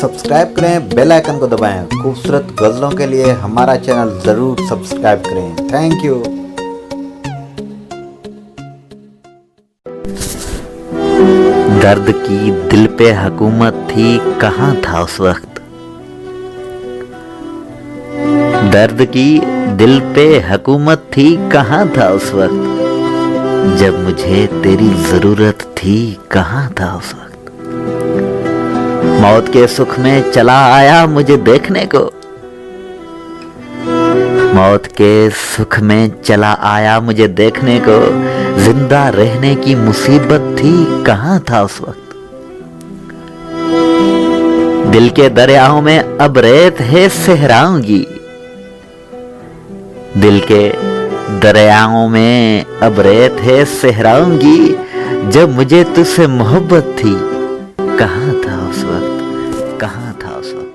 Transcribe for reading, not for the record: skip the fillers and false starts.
Subscribe करें, bell icon को दबाएं। खूबसूरत गज़लों के लिए हमारा चैनल ज़रूर सब्सक्राइब करें। Thank you. दर्द की दिल पे हुकूमत थी, कहाँ था उस वक्त। दर्द की दिल पे हुकूमत थी, कहाँ था उस वक्त। जब मुझे तेरी जरूरत थी, कहाँ था उस वक्त। मौत के सुख में चला आया मुझे देखने को। मौत के सुख में चला आया मुझे देखने को। जिंदा रहने की मुसीबत थी, कहाँ था उस वक्त। दिल के दरियाओं में अब रेत है सहराऊंगी। दिल के दरियाओं में अब रेत है सहराऊंगी। जब मुझे तुझसे मोहब्बत थी, कहाँ था उस वक्त, कहाँ था उस वक्त।